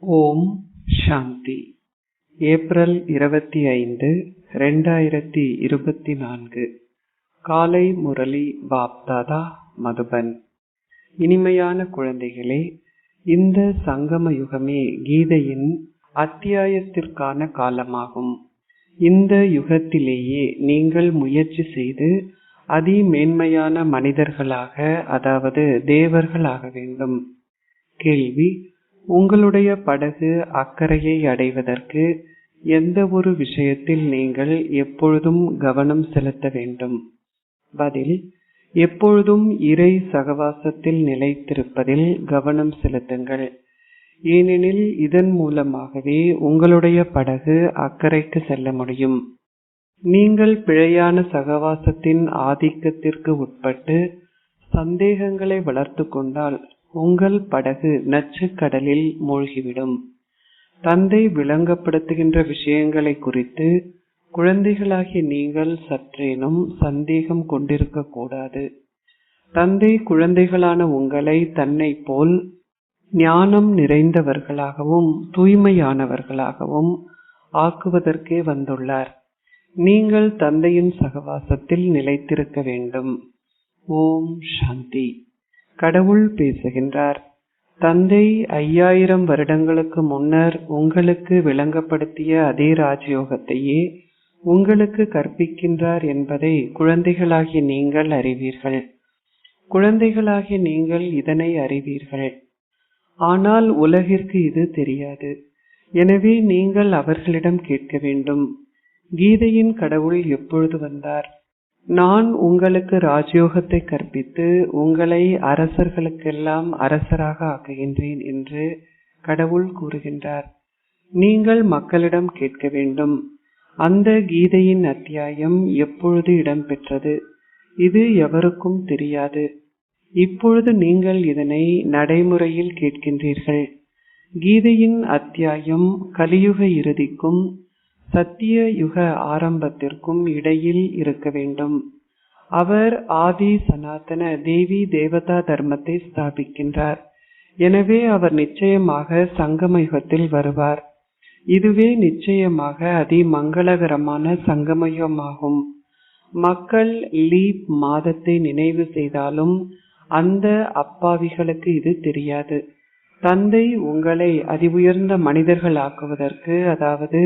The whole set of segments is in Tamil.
ஓம் சாந்தி. ஏப்ரல் 25, 2024. காலை முரளி பாப்தாதா, மதுபன். இனிமையான குழந்தைகளே, இந்த சங்கம யுகமே கீதையின் அத்தியாயத்திற்கான காலமாகும். இந்த யுகத்திலேயே நீங்கள் முயற்சி செய்து அதிமேன்மையான மனிதர்களாக, அதாவது தேவர்களாக வேண்டும். கேள்வி: உங்களுடைய படகு அக்கறையை அடைவதற்கு எந்த ஒரு விஷயத்தில் நீங்கள் எப்பொழுதும் கவனம் செலுத்த வேண்டும்? பதில்: எப்பொழுதும் இறை சகவாசத்தில் நிலைத்திருப்பதில் கவனம் செலுத்துங்கள். ஏனெனில் இதன் மூலமாகவே உங்களுடைய படகு அக்கறைக்கு செல்ல முடியும். நீங்கள் பிழையான சகவாசத்தின் ஆதிக்கத்திற்கு உட்பட்டு சந்தேகங்களை வளர்த்து கொண்டால் உங்கள் படகு நச்சுக்கடலில் மூழ்கிவிடும். தந்தை விளங்கப்படுத்துகின்ற விஷயங்களை குறித்து குழந்தைகளாகிய நீங்கள் சற்றேனும் சந்தேகம் கொண்டிருக்க கூடாது. தந்தை குழந்தைகளான உங்களை தன்னை போல் ஞானம் நிறைந்தவர்களாகவும் தூய்மையானவர்களாகவும் ஆக்குவதற்கே வந்துள்ளார். நீங்கள் தந்தையின் சகவாசத்தில் நிலைத்திருக்க வேண்டும். ஓம் சாந்தி. கடவுள் பேசுகின்றார். தந்தை 5000 வருடங்களுக்கு முன்னர் உங்களுக்கு விளங்கப்படுத்திய அதே ராஜயோகத்தையே உங்களுக்கு கற்பிக்கின்றார் என்பதை குழந்தைகளாகிய நீங்கள் அறிவீர்கள். குழந்தைகளாகிய நீங்கள் இதனை அறிவீர்கள். ஆனால் உலகிற்கு இது தெரியாது. எனவே நீங்கள் அவர்களிடம் கேட்க வேண்டும், கீதையின் கடவுள் எப்பொழுது வந்தார்? நான் உங்களுக்கு ராஜயோகத்தை கற்பித்து உங்களை அரசர்களுக்கெல்லாம் அரசராக ஆக்குகின்றேன் என்று கடவுள் கூறுகின்றார். நீங்கள் மக்களிடம் கேட்க வேண்டும், அந்த கீதையின் அத்தியாயம் எப்பொழுது இடம்பெற்றது? இது எவருக்கும் தெரியாது. இப்பொழுது நீங்கள் இதனை நடைமுறையில் கேட்கின்றீர்கள். கீதையின் அத்தியாயம் கலியுக இறுதிக்கும் சத்திய யுக ஆரம்பத்திற்கும் இடையில் இருக்க வேண்டும். அவர் ஆதி சனாதன தேவி தேவதா தர்மத்தை ஸ்தாபிக்கின்றார். எனவே அவர் நிச்சயமாக சங்கம யுகத்தில் வருவார். இதுவே நிச்சயமாக அதிமங்களகரமான சங்கமயுகமாகும். மக்கள் லீப் மாதத்தை நினைவு செய்தாலும் அந்த அப்பாவிகளுக்கு இது தெரியாது. தந்தை உங்களை அதிஉயர்ந்த மனிதர்கள் ஆக்குவதற்கு, அதாவது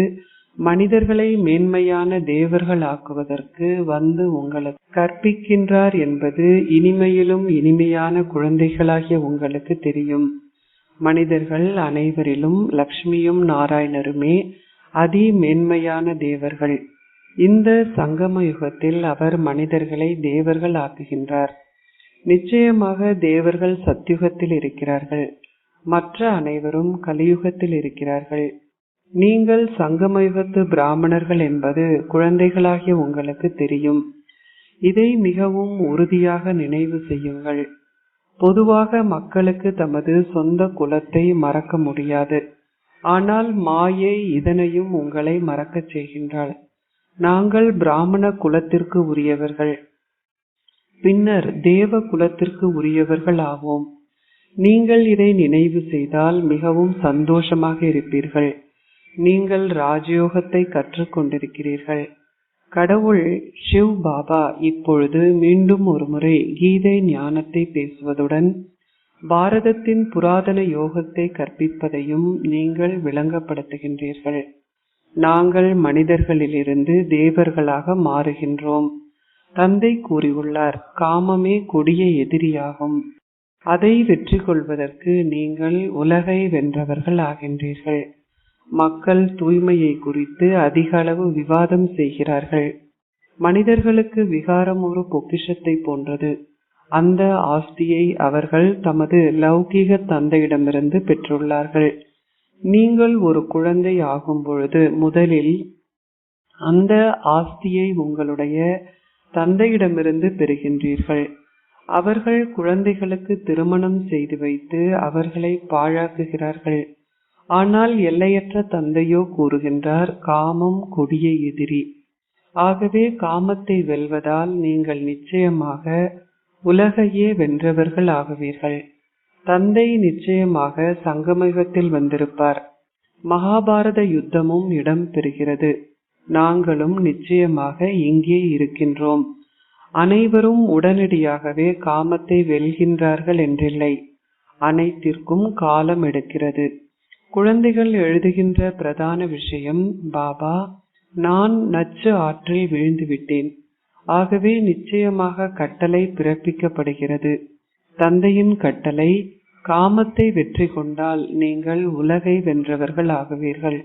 மனிதர்களை மேன்மையான தேவர்கள் ஆக்குவதற்கு வந்து உங்களுக்கு கற்பிக்கின்றார் என்பது இனிமையிலும் இனிமையான குழந்தைகளாகிய உங்களுக்கு தெரியும். மனிதர்கள் அனைவரிலும் லக்ஷ்மியும் நாராயணருமே அதிமேன்மையான தேவர்கள். இந்த சங்கம யுகத்தில் அவர் மனிதர்களை தேவர்கள் ஆக்குகின்றார். நிச்சயமாக தேவர்கள் சத்யுகத்தில் இருக்கிறார்கள். மற்ற அனைவரும் கலியுகத்தில் இருக்கிறார்கள். நீங்கள் சங்கமயுகத்து பிராமணர்கள் என்பது குழந்தைகளாகிய உங்களுக்கு தெரியும். இதை மிகவும் உறுதியாக நினைவு செய்யுங்கள். பொதுவாக மக்களுக்கு தமது சொந்த குலத்தை மறக்க முடியாது. ஆனால் மாயை இதனையும் உங்களை மறக்கச் செய்கின்றாள். நாங்கள் பிராமண குலத்திற்கு உரியவர்கள், பின்னர் தேவ குலத்திற்கு உரியவர்கள் ஆவோம். நீங்கள் இதை நினைவு செய்தால் மிகவும் சந்தோஷமாக இருப்பீர்கள். நீங்கள் ராஜயோகத்தை கற்றுக் கொண்டிருக்கிறீர்கள். கடவுள் சிவ் பாபா இப்பொழுது மீண்டும் ஒரு முறை கீதை ஞானத்தை பேசுவதுடன் பாரதத்தின் புராதன யோகத்தை கற்பிப்பதையும் நீங்கள் விளங்கப்படுத்துகின்றீர்கள். நாங்கள் மனிதர்களிலிருந்து தேவர்களாக மாறுகின்றோம். தந்தை கூறியுள்ளார், காமமே கொடிய எதிரியாகும். அதை வெற்றி கொள்வதற்கு நீங்கள் உலகை வென்றவர்கள் ஆகின்றீர்கள். மக்கள் தூய்மையை குறித்து அதிக அளவு விவாதம் செய்கிறார்கள். மனிதர்களுக்கு விகாரம் ஒரு பொக்கிஷத்தை போன்றது. அந்த ஆஸ்தியை அவர்கள் தமது லௌகீக தந்தையிடமிருந்து பெற்றுள்ளார்கள். நீங்கள் ஒரு குழந்தை ஆகும் பொழுது முதலில் அந்த ஆஸ்தியை உங்களுடைய தந்தையிடமிருந்து பெறுகின்றீர்கள். அவர்கள் குழந்தைகளுக்கு திருமணம் செய்து வைத்து அவர்களை பாழாக்குகிறார்கள். ஆனால் எல்லையற்ற தந்தையோ கூறுகின்றார், காமம் கொடிய எதிரி. ஆகவே காமத்தை வெல்வதால் நீங்கள் நிச்சயமாக உலகையே வென்றவர்கள் ஆகுவீர்கள். தந்தை நிச்சயமாக சங்கமயுகத்தில் வந்திருப்பார். மகாபாரத யுத்தமும் இடம் பெறுகிறது. நாங்களும் நிச்சயமாக இங்கே இருக்கின்றோம். அனைவரும் உடனடியாகவே காமத்தை வெல்கின்றார்கள் என்றில்லை. அனைத்திற்கும் காலம் எடுக்கிறது. குழந்தைகள் எழுதுகின்ற பிரதான விஷயம், பாபா, நான் நச்சு ஆற்றில் விழுந்துவிட்டேன். ஆகவே நிச்சயமாக கட்டளை பிறப்பிக்கப்படுகிறது. தந்தையின் கட்டளை, காமத்தை வெற்றி கொண்டால் நீங்கள் உலகை வென்றவர்கள் ஆகுவீர்கள்.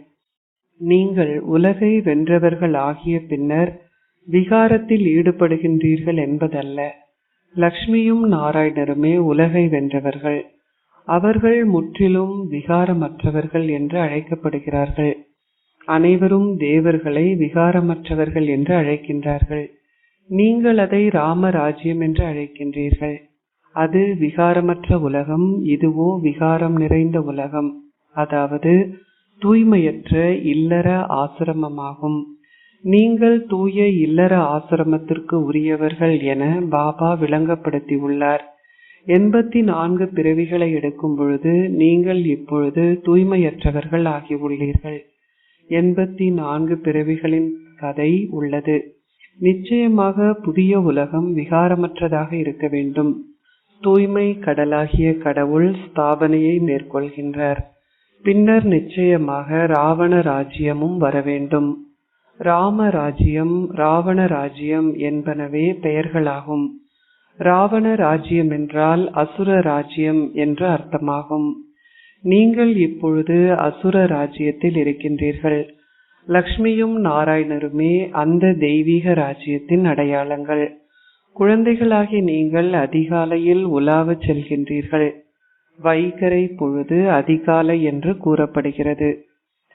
நீங்கள் உலகை வென்றவர்கள் ஆகிய பின்னர் விகாரத்தில் ஈடுபடுகின்றீர்கள் என்பதல்ல. லக்ஷ்மியும் நாராயணருமே உலகை வென்றவர்கள். அவர்கள் முற்றிலும் விகாரமற்றவர்கள் என்று அழைக்கப்படுகிறார்கள். அனைவரும் தேவர்களை விகாரமற்றவர்கள் என்று அழைக்கின்றார்கள். நீங்கள் அதை ராமராஜ்யம் என்று அழைக்கின்றீர்கள். அது விகாரமற்ற உலகம். இதுவோ விகாரம் நிறைந்த உலகம், அதாவது தூய்மையற்ற இல்லற ஆசிரமமாகும். நீங்கள் தூய இல்லற ஆசிரமத்திற்கு உரியவர்கள் என பாபா விளங்கப்படுத்தியுள்ளார். 84 பிறவிகளை எடுக்கும் பொழுது நீங்கள் இப்பொழுது தூய்மையற்றவர்கள் ஆகியுள்ளீர்கள். 84 பிறவிகளின் கதை உள்ளது. நிச்சயமாக புதிய உலகம் விகாரமற்றதாக இருக்க வேண்டும். தூய்மை கடலாகிய கடவுள் ஸ்தாபனையை மேற்கொள்கின்றார். பின்னர் நிச்சயமாக ராவண ராஜ்யமும் வர வேண்டும். ராம ராஜ்யம், ராவண ராஜ்யம் என்பனவே பெயர்களாகும். ராவண ராஜ்யம் என்றால் அசுர ராஜ்யம் என்று அர்த்தமாகும். நீங்கள் இப்பொழுது அசுர ராஜ்யத்தில் இருக்கின்றீர்கள். லக்ஷ்மியும் நாராயணருமே அந்த தெய்வீக ராஜ்யத்தின் அடையாளங்கள். குழந்தைகளாகி நீங்கள் அதிகாலையில் உலாவச் செல்கின்றீர்கள். வைகரை பொழுது அதிகாலை என்று கூறப்படுகிறது.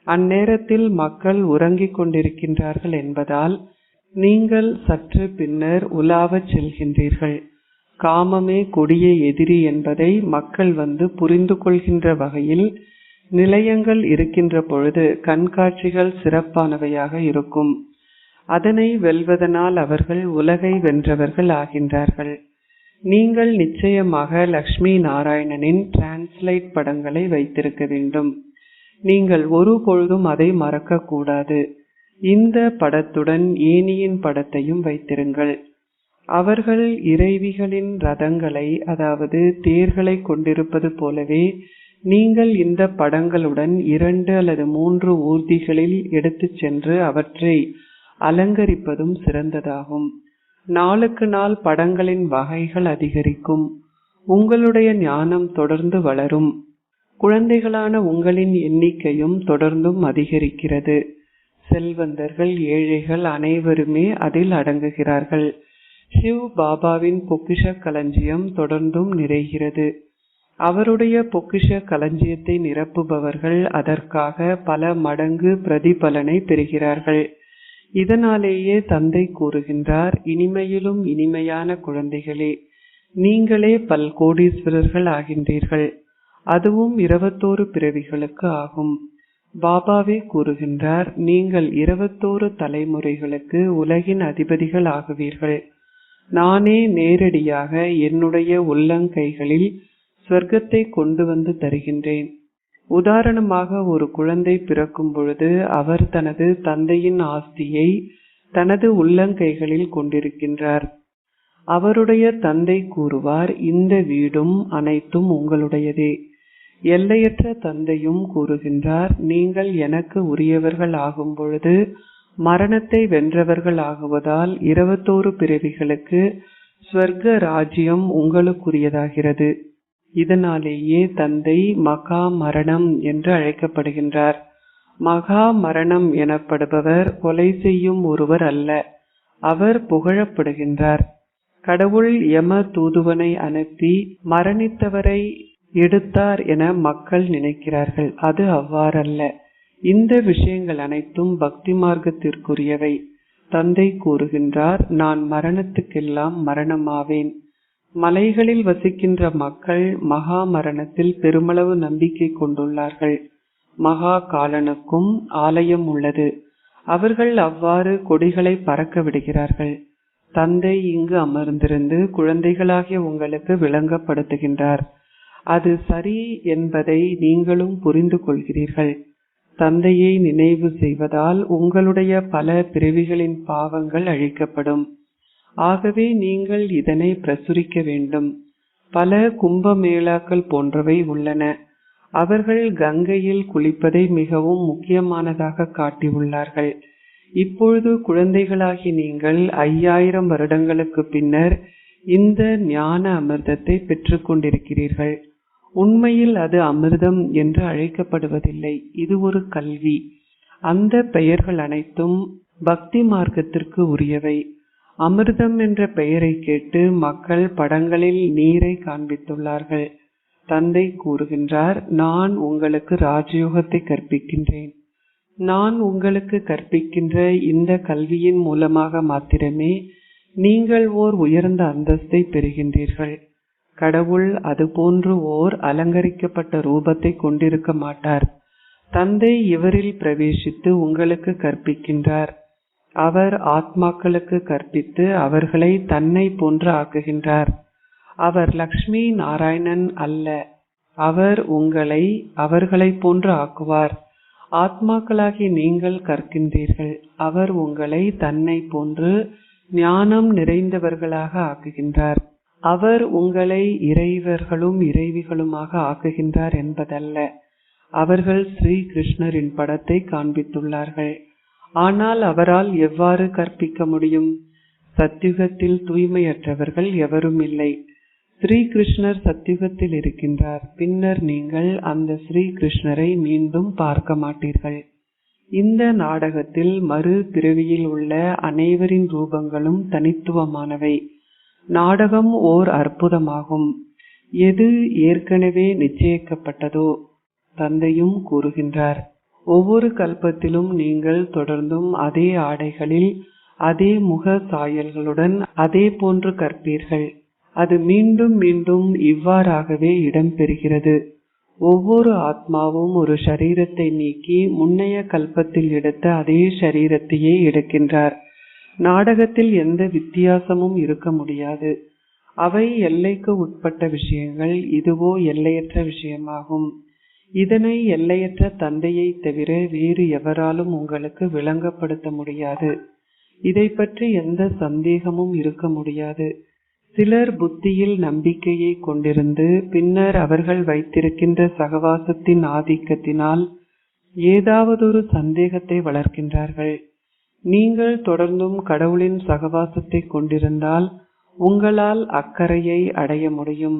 அந்நேரத்தில் மக்கள் உறங்கிக் கொண்டிருக்கின்றார்கள் என்பதால் நீங்கள் சற்று பின்னர் உலாவச் செல்கின்றீர்கள். காமமே கொடிய எதிரி என்பதை மக்கள் வந்து புரிந்து கொள்கின்ற வகையில் நிலையங்கள் இருக்கின்ற பொழுது கண்காட்சிகள் சிறப்பானவையாக இருக்கும். அதனை வெல்வதனால் அவர்கள் உலகை வென்றவர்கள் ஆகின்றார்கள். நீங்கள் நிச்சயமாக லக்ஷ்மி நாராயணனின் டிரான்ஸ்லைட் படங்களை வைத்திருக்க வேண்டும். நீங்கள் ஒரு பொழுதும் அதை மறக்க கூடாது. இந்த படத்துடன் ஏனியின் படத்தையும் வைத்திருங்கள். அவர்கள் இறைவிகளின் ரதங்களை, அதாவது தேர்களை கொண்டிருப்பது போலவே நீங்கள் இந்த படங்களுடன் 2 அல்லது 3 ஊர்திகளில் எடுத்துச் சென்று அவற்றை அலங்கரிப்பதும் சிறந்ததாகும். நாளுக்கு நாள் படங்களின் வகைகள் அதிகரிக்கும். உங்களுடைய ஞானம் தொடர்ந்து வளரும். குழந்தைகளான உங்களின் எண்ணிக்கையும் தொடர்ந்தும் அதிகரிக்கிறது. செல்வந்தர்கள், ஏழைகள் அனைவருமே அதில் அடங்குகிறார்கள். சிவ் பாபாவின் பொக்கிஷ களஞ்சியம் தொடர்ந்தும் நிறைகிறது. அவருடைய பொக்கிஷ களஞ்சியத்தை நிரப்புபவர்கள் அதற்காக பல மடங்கு பிரதிபலனை பெறுகிறார்கள். இதனாலேயே தந்தை கூறுகின்றார், இனிமையிலும் இனிமையான குழந்தைகளே, நீங்களே பல்கோடீஸ்வரர்கள் ஆகின்றீர்கள். அதுவும் 21 பிறவிகளுக்கு ஆகும். பாபாவே கூறுகின்றார், நீங்கள் 21 தலைமுறைகளுக்கு உலகின் அதிபதிகள் ஆகுவீர்கள். நானே நேரடியாக என்னுடைய உள்ளங்கைகளில் சொர்க்கத்தை கொண்டு வந்து தருகின்றேன். உதாரணமாக, ஒரு குழந்தை பிறக்கும் பொழுது அவர் தனது தந்தையின் ஆஸ்தியை தனது உள்ளங்கைகளில் கொண்டிருக்கின்றார். அவருடைய தந்தை கூறுவார், இந்த வீடும் அனைத்தும் உங்களுடையதே. எல்லையற்ற தந்தையும் கூறுகின்றார், நீங்கள் எனக்கு உரியவர்கள் ஆகும் பொழுது மரணத்தை வென்றவர்கள் ஆகுவதால் 21 பிறவிகளுக்கு ஸ்வர்க்க ராஜ்யம் உங்களுக்குரியதாகிறது. இதனாலேயே தந்தை மகா மரணம் என்று அழைக்கப்படுகின்றார். மகா மரணம் எனப்படுபவர் கொலை செய்யும் ஒருவர் அல்ல, அவர் புகழப்படுகின்றார். கடவுள் யம தூதுவனை அனுப்பி மரணித்தவரை எடுத்தார் என மக்கள் நினைக்கிறார்கள். அது அவ்வாறல்ல. இந்த விஷயங்கள் அனைத்தும் பக்தி மார்க்கத்திற்குரியவை. தந்தை கூறுகின்றார், நான் மரணத்துக்கெல்லாம் மரணமாவேன். மலைகளில் வசிக்கின்ற மக்கள் மகா மரணத்தில் பெருமளவு நம்பிக்கை கொண்டுள்ளார்கள். மகா காலனுக்கும் ஆலயம் உள்ளது. அவர்கள் அவ்வாறு கொடிகளை பறக்க விடுகிறார்கள். தந்தை இங்கு அமர்ந்திருந்து குழந்தைகளாகிய உங்களுக்கு விளங்கப்படுத்துகின்றார். அது சரி என்பதை நீங்களும் புரிந்து கொள்கிறீர்கள். தந்தையை நினைவு செய்வதால் உங்களுடைய பல பிறவிகளின் பாவங்கள் அழிக்கப்படும். ஆகவே நீங்கள் இதனை பிரசுரிக்க வேண்டும். பல கும்பமேளாக்கள் போன்றவை உள்ளன. அவர்கள் கங்கையில் குளிப்பதை மிகவும் முக்கியமானதாக காட்டியுள்ளார்கள். இப்பொழுது குழந்தைகளாகி நீங்கள் 5000 வருடங்களுக்கு பின்னர் இந்த ஞான அமிர்தத்தை பெற்றுக் கொண்டிருக்கிறீர்கள். உண்மையில் அது அமிர்தம் என்று அழைக்கப்படுவதில்லை. இது ஒரு கல்வி. அந்த பெயர்கள் அனைத்தும் பக்தி மார்க்கத்திற்கு உரியவை. அமிர்தம் என்ற பெயரை கேட்டு மக்கள் படங்களில் நீரை காண்பித்துள்ளார்கள். தந்தை கூறுகின்றார், நான் உங்களுக்கு ராஜயோகத்தை கற்பிக்கின்றேன். நான் உங்களுக்கு கற்பிக்கின்ற இந்த கல்வியின் மூலமாக மாத்திரமே நீங்கள் ஓர் உயர்ந்த அந்தஸ்தை பெறுகின்றீர்கள். கடவுள் அதுபோன்று ஓர் அலங்கரிக்கப்பட்ட ரூபத்தை கொண்டிருக்க மாட்டார். தந்தை இவரில் பிரவேசித்து உங்களுக்கு கற்பிக்கின்றார். அவர் ஆத்மாக்களுக்கு கற்பித்து அவர்களை தன்னை போன்று ஆக்குகின்றார். அவர் லக்ஷ்மி நாராயணன் அல்ல. அவர் உங்களை அவர்களை போன்று ஆக்குவார். ஆத்மாக்களாகி நீங்கள் கற்கின்றீர்கள். அவர் உங்களை தன்னை போன்று ஞானம் நிறைந்தவர்களாக ஆக்குகின்றார். அவர் உங்களை இறைவர்களும் இறைவிகளுமாக ஆக்குகின்றார் என்பதல்ல. அவர்கள் ஸ்ரீ கிருஷ்ணரின் படத்தை காண்பித்துள்ளார்கள். ஆனால் அவரால் எவ்வாறு கற்பிக்க முடியும்? சத்யுகத்தில் தூய்மையற்றவர்கள் எவரும் இல்லை. ஸ்ரீ கிருஷ்ணர் சத்யுகத்தில் இருக்கின்றார். பின்னர் நீங்கள் அந்த ஸ்ரீ கிருஷ்ணரை மீண்டும் பார்க்க மாட்டீர்கள். இந்த நாடகத்தில் மறு பிறவியில் உள்ள அனைவரின் ரூபங்களும் தனித்துவமானவை. நாடகம் ஓர் அற்புதமாகும். எது ஏற்கனவே நிச்சயிக்கப்பட்டதோ தந்தையும் கூறுகின்றார், ஒவ்வொரு கல்பத்திலும் நீங்கள் தொடர்ந்தும் அதே ஆடைகளில் அதே முக சாயல்களுடன் அதே போன்று கற்பீர்கள். அது மீண்டும் மீண்டும் இவ்வாறாகவே இடம்பெறுகிறது. ஒவ்வொரு ஆத்மாவும் ஒரு ஷரீரத்தை நீக்கி முன்னைய கல்பத்தில் எடுத்த அதே ஷரீரத்தையே எடுக்கின்றார். நாடகத்தில் எந்த வித்தியாசமும் இருக்க முடியாது. அவை எல்லைக்கு உட்பட்ட விஷயங்கள். இதுவோ எல்லையற்ற விஷயமாகும். இதனை எல்லையற்ற தந்தையை தவிர வேறு எவராலும் உங்களுக்கு விளங்கப்படுத்த முடியாது. இதை பற்றி எந்த சந்தேகமும் இருக்க முடியாது. சிலர் புத்தியில் நம்பிக்கையை கொண்டிருந்து பின்னர் அவர்கள் வைத்திருக்கின்ற சகவாசத்தின் ஆதிக்கத்தினால் ஏதாவதொரு சந்தேகத்தை வளர்க்கின்றார்கள். நீங்கள் தொடர்ந்தும் கடவுளின் சகவாசத்தை கொண்டிருந்தால் உங்களால் அக்கறையை அடைய முடியும்.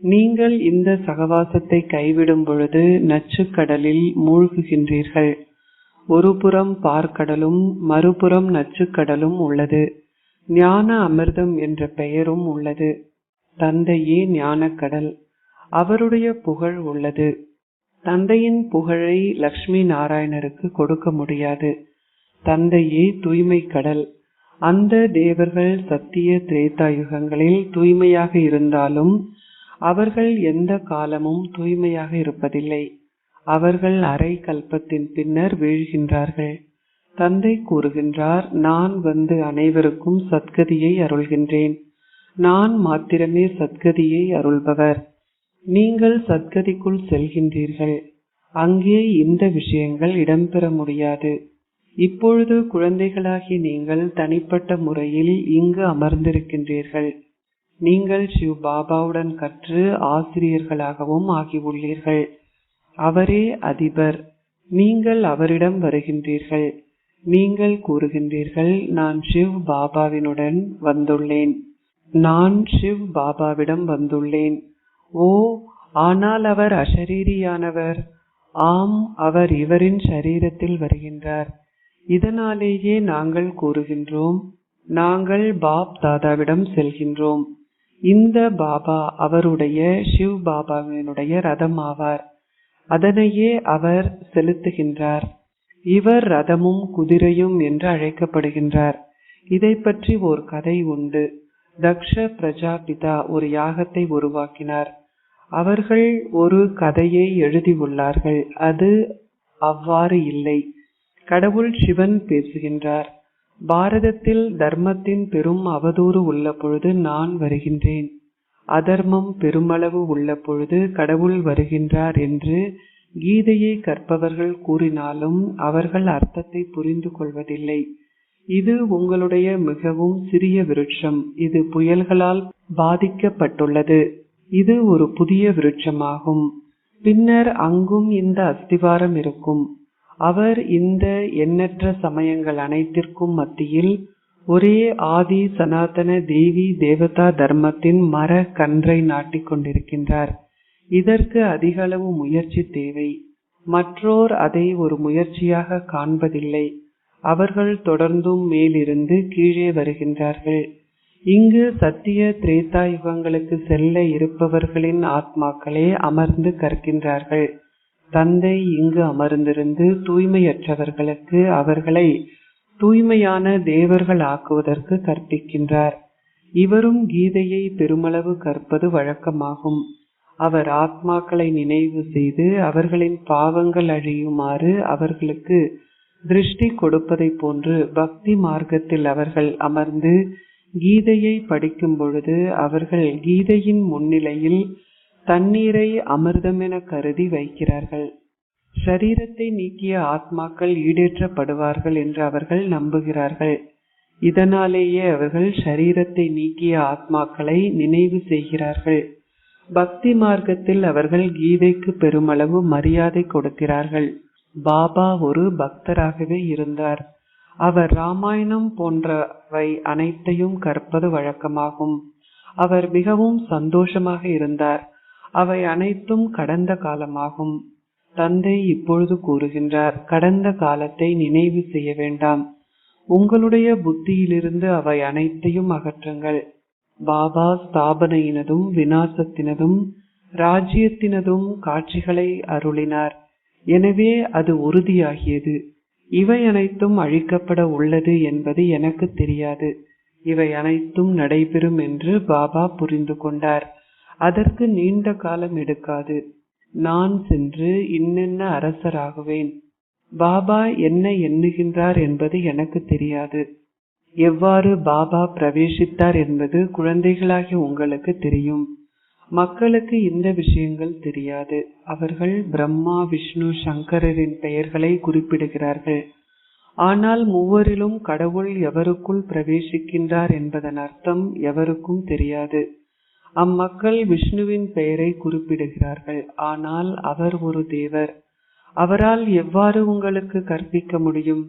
நீங்கள் இந்த சகவாசத்தை கைவிடும் பொழுது நச்சுக்கடலில் மூழ்குகின்றீர்கள். ஒரு புறம் பார்க்கடலும் மறுபுறம் நச்சுக்கடலும் உள்ளது. ஞான அமிர்தம் என்ற பெயரும் உள்ளது. தந்தையே ஞானக்கடல். அவருடைய புகழ் உள்ளது. தந்தையின் புகழை லக்ஷ்மி நாராயணருக்கு கொடுக்க முடியாது. தந்தையே தூய்மை கடல். அந்த தேவர்கள் சத்திய திரேதாயுகங்களில் தூய்மையாக இருந்தாலும் அவர்கள் எந்த காலமும் தூய்மையாக இருப்பதில்லை. அவர்கள் அரை கல்பத்தின் பின்னர் வீழ்கின்றார்கள். தந்தை கூறுகின்றார், நான் வந்து அனைவருக்கும் சத்கதியை அருள்கின்றேன். நான் மாத்திரமே சத்கதியை அருள்பவர். நீங்கள் சத்கதிக்குள் செல்கின்றீர்கள். அங்கே இந்த விஷயங்கள் இடம்பெற முடியாது. இப்பொழுது குழந்தைகளாகி நீங்கள் தனிப்பட்ட முறையில் இங்கு அமர்ந்திருக்கின்றீர்கள். நீங்கள் சிவ் பாபாவுடன் கற்று ஆசிரியர்களாகவும் ஆகியுள்ளீர்கள். அவரே அதிபர். நீங்கள் அவரிடம் வருகின்றீர்கள். நீங்கள் கூறுகின்றீர்கள், நான் சிவ் பாபாவினுடன் வந்துள்ளேன். நான் சிவ் பாபாவிடம் வந்துள்ளேன். ஓ, ஆனால் அவர் அஷரீரியானவர். ஆம், அவர் இவரின் ஷரீரத்தில் வருகின்றார். இதனாலேயே நாங்கள் கூறுகின்றோம், நாங்கள் பாப் தாதாவிடம் செல்கின்றோம். இந்த பாபா அவருடைய சிவ் பாபாவினுடைய ரதம் ஆவார். அதனையே அவர் செலுத்துகின்றார். இவர் ரதமும் குதிரையும் என்று அழைக்கப்படுகின்றார். இதை பற்றி ஒரு கதை உண்டு. தக்ஷ பிரஜாபிதா ஒரு யாகத்தை உருவாக்கினார். அவர்கள் ஒரு கதையை எழுதியுள்ளார்கள். அது அவ்வாறு இல்லை. கடவுள் சிவன் பேசுகின்றார். பாரதத்தில் தர்மத்தின் பெரும் அவதூறு உள்ள பொழுது நான் வருகின்றேன். அதர்மம் பெருமளவு உள்ள பொழுது கடவுள் வருகின்றார் என்று கீதையை கற்பவர்கள் கூறினாலும் அவர்கள் அர்த்தத்தை புரிந்து கொள்வதில்லை. இது உங்களுடைய மிகவும் சிறிய விருட்சம். இது புயல்களால் பாதிக்கப்பட்டுள்ளது. இது ஒரு புதிய விருட்சமாகும். பின்னர் அங்கும் இந்த அஸ்திவாரம் இருக்கும். அவர் இந்த எண்ணற்ற சமயங்கள் அனைத்திற்கும் மத்தியில் ஒரே ஆதி சனாதன தேவி தேவதா தர்மத்தின் மர கன்றை நாட்டிக் கொண்டிருக்கின்றார். இதற்கு அதிக அளவு முயற்சி தேவை. மற்றோர் அதை ஒரு முயற்சியாக காண்பதில்லை. அவர்கள் தொடர்ந்தும் மேலிருந்து கீழே வருகின்றார்கள். இங்கு சத்திய திரேதா யுகங்களுக்கு செல்ல இருப்பவர்களின் ஆத்மாக்களே அமர்ந்து கற்கின்றார்கள். தந்தை இங்கு அமர்ந்திருந்து தூய்மையற்றவர்களுக்கு அவர்களை தூய்மையான தேவர்கள் ஆக்குவதற்கு கற்பிக்கின்றார். இவரும் கீதையை பெருமளவு கற்பது வழக்கமாகும். அவர் ஆத்மாக்களை நினைவு செய்து அவர்களின் பாவங்கள் அழியுமாறு அவர்களுக்கு திருஷ்டி கொடுப்பதை போன்று பக்தி மார்க்கத்தில் அவர்கள் அமர்ந்து கீதையை படிக்கும் பொழுது அவர்கள் கீதையின் முன்னிலையில் தண்ணீரை அமிர்தம் என கருதி வைக்கிறார்கள். சரீரத்தை நீக்கிய ஆத்மாக்கள் ஈடேற்றப்படுவார்கள் என்று அவர்கள் நம்புகிறார்கள். இதனாலேயே அவர்கள் சரீரத்தை நீக்கிய ஆத்மாக்களை நினைவு செய்கிறார்கள். பக்தி மார்க்கத்தில் அவர்கள் கீதைக்கு பெருமளவு மரியாதை கொடுக்கிறார்கள். பாபா ஒரு பக்தராகவே இருந்தார். அவர் ராமாயணம் போன்றவை அனைத்தையும் கற்பது வழக்கமாகும். அவர் மிகவும் சந்தோஷமாக இருந்தார். அவை அனைத்தும் கடந்த காலமாகும். தந்தை இப்பொழுது கூறுகின்றார், கடந்த காலத்தை நினைவு செய்ய வேண்டாம். உங்களுடைய புத்தியிலிருந்து அவை அனைத்தையும் அகற்றுங்கள். பாபா ஸ்தாபனையினதும் விநாசத்தினதும் ராஜ்யத்தினதும் காட்சிகளை அருளினார். எனவே அது உறுதியாகியது. இவை அனைத்தும் அழிக்கப்பட உள்ளது என்பது எனக்கு தெரியாது. இவை அனைத்தும் நடைபெறும் என்று பாபா புரிந்து கொண்டார். அதற்கு நீண்ட காலம் எடுக்காது. நான் சென்று இன்னென்ன அரசராகுவேன். பாபா என்ன எண்ணுகின்றார் என்பது எனக்கு தெரியாது. எவ்வாறு பாபா பிரவேசித்தார் என்பது குழந்தைகளாகிய உங்களுக்கு தெரியும். மக்களுக்கு இந்த விஷயங்கள் தெரியாது. அவர்கள் பிரம்மா, விஷ்ணு, சங்கரரின் பெயர்களை குறிப்பிடுகிறார்கள். ஆனால் மூவரிலும் கடவுள் எவருக்குள் பிரவேசிக்கின்றார் என்பதன் அர்த்தம் எவருக்கும் தெரியாது. அம்மக்கள் விஷ்ணுவின் பெயரை குறிப்பிடுகிறார்கள். ஆனால் அவர் ஒரு தேவர். அவரால் எவ்வாறு உங்களுக்கு கற்பிக்க முடியும்?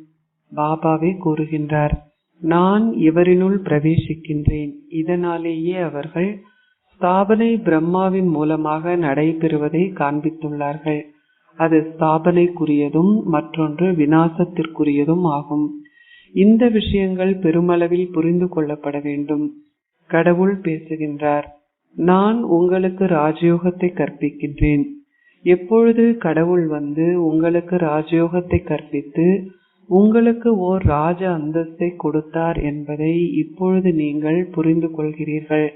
பாபாவே கூறுகின்றார், நான் இவரினுள் பிரவேசிக்கின்றேன். இதனாலேயே அவர்கள் ஸ்தாபனை பிரம்மாவின் மூலமாக நடைபெறுவதை காண்பித்துள்ளார்கள். அது ஸ்தாபனைக்குரியதும் மற்றொன்று விநாசத்திற்குரியதும் ஆகும். இந்த விஷயங்கள் பெருமளவில் புரிந்து கொள்ளப்பட வேண்டும். கடவுள் பேசுகின்றார், நான் உங்களுக்கு ராஜயோகத்தை கற்பிக்கின்றேன். எப்பொழுது கடவுள் வந்து உங்களுக்கு ராஜயோகத்தை கற்பித்து உங்களுக்கு ஓர் ராஜ அந்தஸ்தை கொடுத்தார் என்பதை இப்பொழுது நீங்கள் புரிந்து கொள்கிறீர்கள்.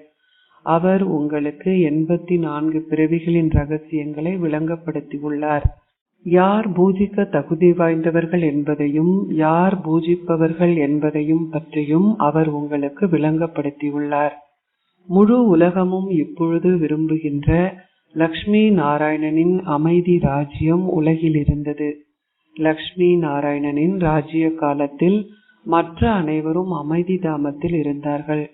அவர் உங்களுக்கு 84 பிறவிகளின் ரகசியங்களை விளங்கப்படுத்தியுள்ளார். யார் பூஜிக்க தகுதி வாய்ந்தவர்கள் என்பதையும் யார் பூஜிப்பவர்கள் என்பதையும் பற்றியும் அவர் உங்களுக்கு விளங்கப்படுத்தியுள்ளார். முழு உலகமும் இப்பொழுது விரும்புகின்ற லக்ஷ்மி நாராயணனின் அமைதி ராஜ்யம் உலகில் இருந்தது. லக்ஷ்மி நாராயணனின் ராஜ்ய காலத்தில் மற்ற அனைவரும் அமைதி தாமத்தில் இருந்தார்கள்.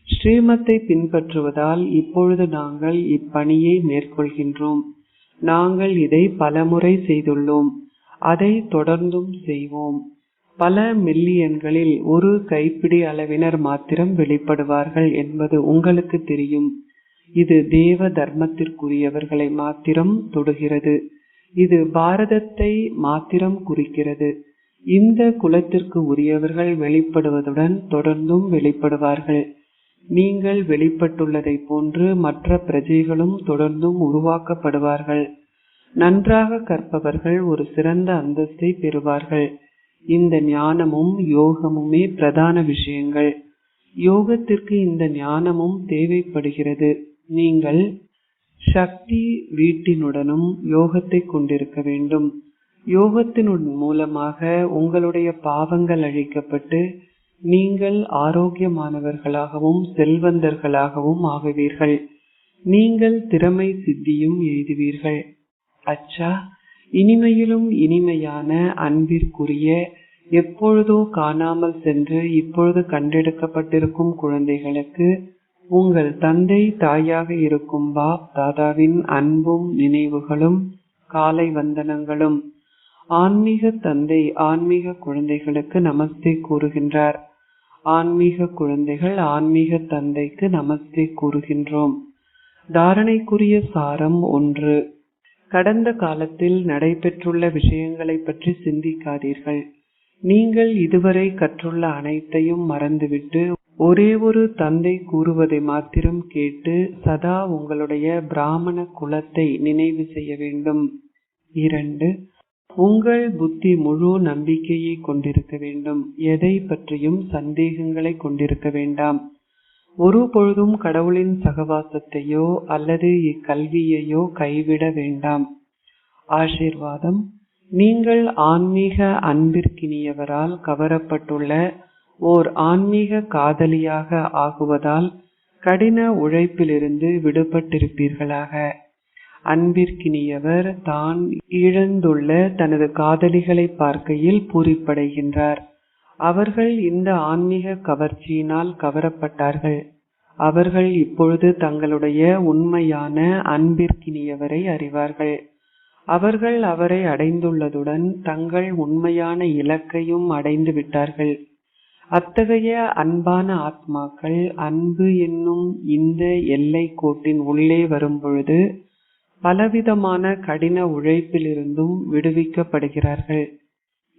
ஸ்ரீமத்தை பின்பற்றுவதால் இப்பொழுது நாங்கள் இப்பணியை மேற்கொள்கின்றோம். நாங்கள் இதை பலமுறை செய்துள்ளோம். அதை தொடர்ந்தும் செய்வோம். பல மில்லியன்களில் ஒரு கைப்பிடி அளவினர் மாத்திரம் வெளிப்படுவார்கள் என்பது உங்களுக்கு தெரியும். இது தேவ தர்மத்திற்குரியவர்களை மாத்திரம் தொடுகிறது. இது பாரதத்தை மாத்திரம் குறிக்கிறது. இந்த குலத்திற்கு உரியவர்கள் வெளிப்படுவதுடன் தொடர்ந்தும் வெளிப்படுவார்கள். நீங்கள் வெளிப்பட்டுள்ளதை போன்று மற்ற பிரஜைகளும் தொடர்ந்தும் உருவாக்கப்படுவார்கள். நன்றாக கற்பவர்கள் ஒரு சிறந்த அந்தஸ்தை பெறுவார்கள். இந்த ஞானமும் யோகமுமே பிரதான விஷயங்கள். யோகத்திற்கு இந்த ஞானமும் தேவைப்படுகிறது. நீங்கள் சக்தி வீட்டினுடனும் யோகத்தை கொண்டிருக்க வேண்டும். யோகத்தின் மூலமாக உங்களுடைய பாவங்கள் அழிக்கப்பட்டு நீங்கள் ஆரோக்கியமானவர்களாகவும் செல்வந்தர்களாகவும் ஆகுவீர்கள். நீங்கள் திறமை சித்தியும் எய்துவீர்கள். அச்சா, இனிமையிலும் இனிமையான அன்பிற்குரிய எப்பொழுதோ காணாமல் சென்று இப்பொழுது கண்டெடுக்கப்பட்டிருக்கும் குழந்தைகளுக்கு உங்கள் தந்தை தாயாக இருக்கும் பாப் தாதாவின் அன்பும் நினைவுகளும் காலை வந்தனங்களும். ஆன்மீக தந்தை ஆன்மீக குழந்தைகளுக்கு நமஸ்தே கூறுகின்றார். ஆன்மீக குழந்தைகள் ஆன்மீக தந்தைக்கு நமஸ்தே கூறுகின்றோம். தாரணைக்குரிய சாரம் 1. கடந்த காலத்தில் நடைபெற்றுள்ள விஷயங்களை பற்றி சிந்திக்காதீர்கள். நீங்கள் இதுவரை கற்றுள்ள அனைத்தையும் மறந்துவிட்டு ஒரே ஒரு தந்தை கூறுவதை மாத்திரம் கேட்டு சதா உங்களுடைய பிராமண குலத்தை நினைவு செய்ய வேண்டும். 2. உங்கள் புத்தி முழு நம்பிக்கையை கொண்டிருக்க வேண்டும். எதை பற்றியும் சந்தேகங்களை கொண்டிருக்க வேண்டாம். ஒரு பொழுதும் கடவுளின் சகவாசத்தையோ அல்லது இக்கல்வியையோ கைவிட வேண்டாம். ஆசீர்வாதம். நீங்கள் ஆன்மீக அன்பிற்கினியவரால் கவரப்பட்டுள்ள ஓர் ஆன்மீக காதலியாக ஆகுவதால் கடின உழைப்பிலிருந்து விடுபட்டிருப்பீர்களாக. அன்பிற்கினியவர் தான் இழந்துள்ள தனது காதலிகளை பார்க்கையில் பூரிப்படைகின்றார். அவர்கள் இந்த ஆன்மீக கவர்ச்சியினால் கவரப்பட்டார்கள். அவர்கள் இப்பொழுது தங்களுடைய உண்மையான அன்பிற்கினியவரை அறிவார்கள். அவர்கள் அவரை அடைந்துள்ளதுடன் தங்கள் உண்மையான இலக்கையும் அடைந்து விட்டார்கள். அத்தகைய அன்பான ஆத்மாக்கள் அன்பு என்னும் இந்த எல்லை கோட்டின் உள்ளே வரும்பொழுது பலவிதமான கடின உழைப்பிலிருந்தும் விடுவிக்கப்படுகிறார்கள்.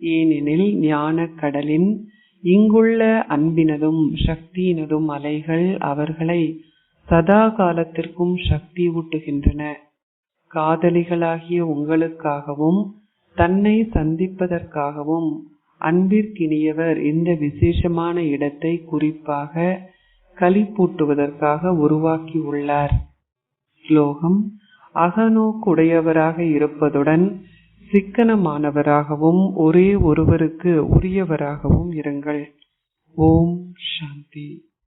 ஏனெனில் ஞான கடலின் இங்குள்ள அன்பினதும் சக்தியினதும் அலைகள் அவர்களை சதா காலத்திற்கும் சக்தி ஊட்டுகின்றன. காதலிகளாகிய உங்களுக்காகவும் தன்னை சந்திப்பதற்காகவும் அன்பிற்கினியவர் இந்த விசேஷமான இடத்தை குறிப்பாக களிப்பூட்டுவதற்காக உருவாக்கி உள்ளார். ஸ்லோகம். அகநோக்குடையவராக இருப்பதுடன் சிக்கனமானவராகவும் ஒரே ஒருவருக்கு உரியவராகவும் இருங்கள். ஓம் சாந்தி.